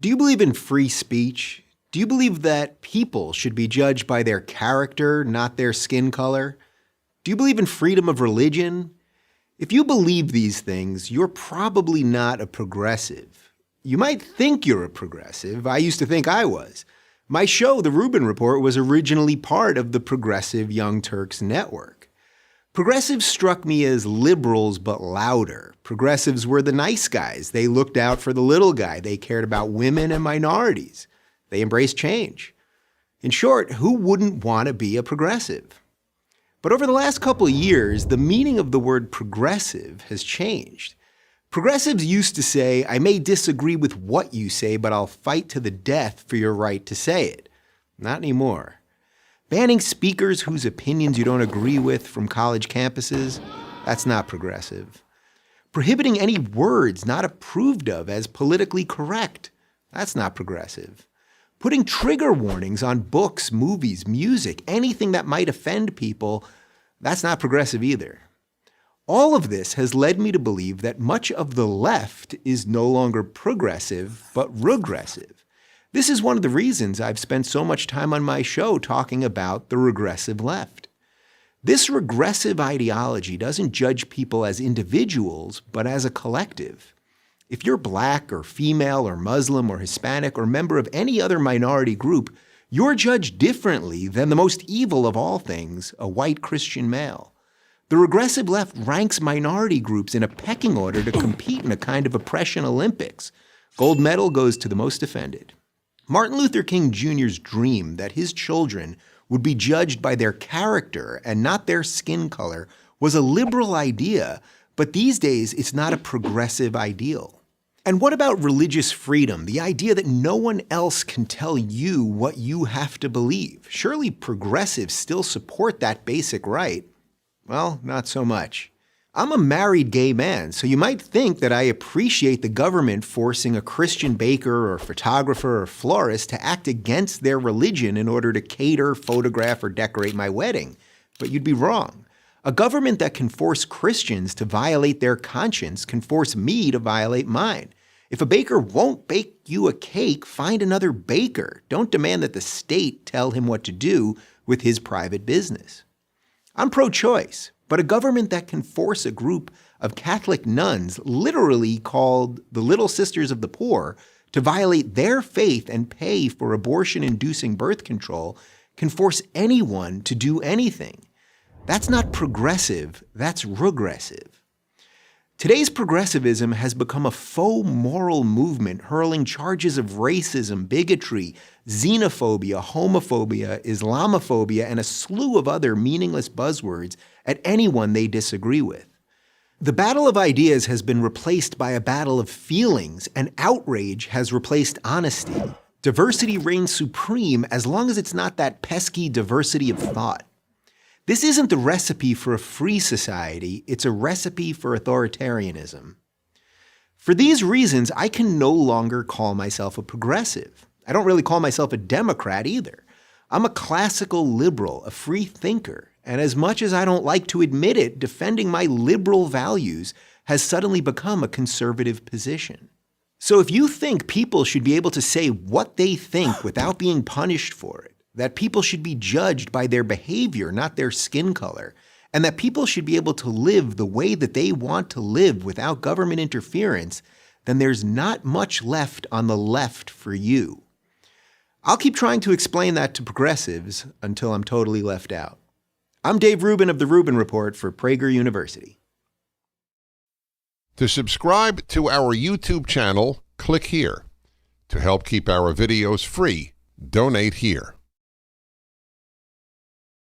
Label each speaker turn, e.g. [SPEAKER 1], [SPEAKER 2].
[SPEAKER 1] Do you believe in free speech? Do you believe that people should be judged by their character, not their skin color? Do you believe in freedom of religion? If you believe these things, you're probably not a progressive. You might think you're a progressive. I used to think I was. My show, The Rubin Report, was originally part of the Progressive Young Turks network. Progressives struck me as liberals, but louder. Progressives were the nice guys. They looked out for the little guy. They cared about women and minorities. They embraced change. In short, who wouldn't want to be a progressive? But over the last couple of years, the meaning of the word progressive has changed. Progressives used to say, I may disagree with what you say, but I'll fight to the death for your right to say it. Not anymore. Banning speakers whose opinions you don't agree with from college campuses, that's not progressive. Prohibiting any words not approved of as politically correct, that's not progressive. Putting trigger warnings on books, movies, music, anything that might offend people, that's not progressive either. All of this has led me to believe that much of the left is no longer progressive, but regressive. This is one of the reasons I've spent so much time on my show talking about the regressive left. This regressive ideology doesn't judge people as individuals, but as a collective. If you're black or female or Muslim or Hispanic or member of any other minority group, you're judged differently than the most evil of all things, a white Christian male. The regressive left ranks minority groups in a pecking order to compete in a kind of oppression Olympics. Gold medal goes to the most offended. Martin Luther King Jr.'s dream that his children would be judged by their character and not their skin color was a liberal idea, but these days it's not a progressive ideal. And what about religious freedom, the idea that no one else can tell you what you have to believe? Surely progressives still support that basic right. Well, not so much. I'm a married gay man, so you might think that I appreciate the government forcing a Christian baker or photographer or florist to act against their religion in order to cater, photograph, or decorate my wedding. But you'd be wrong. A government that can force Christians to violate their conscience can force me to violate mine. If a baker won't bake you a cake, find another baker. Don't demand that the state tell him what to do with his private business. I'm pro-choice, but a government that can force a group of Catholic nuns, literally called the Little Sisters of the Poor, to violate their faith and pay for abortion-inducing birth control can force anyone to do anything. That's not progressive, that's regressive. Today's progressivism has become a faux moral movement hurling charges of racism, bigotry, xenophobia, homophobia, Islamophobia, and a slew of other meaningless buzzwords at anyone they disagree with. The battle of ideas has been replaced by a battle of feelings, and outrage has replaced honesty. Diversity reigns supreme as long as it's not that pesky diversity of thought. This isn't the recipe for a free society, it's a recipe for authoritarianism. For these reasons, I can no longer call myself a progressive. I don't really call myself a Democrat either. I'm a classical liberal, a free thinker, and as much as I don't like to admit it, defending my liberal values has suddenly become a conservative position. So if you think people should be able to say what they think without being punished for it, that people should be judged by their behavior, not their skin color, and that people should be able to live the way that they want to live without government interference, then there's not much left on the left for you. I'll keep trying to explain that to progressives until I'm totally left out. I'm Dave Rubin of The Rubin Report for Prager University.
[SPEAKER 2] To subscribe to our YouTube channel, click here. To help keep our videos free, donate here.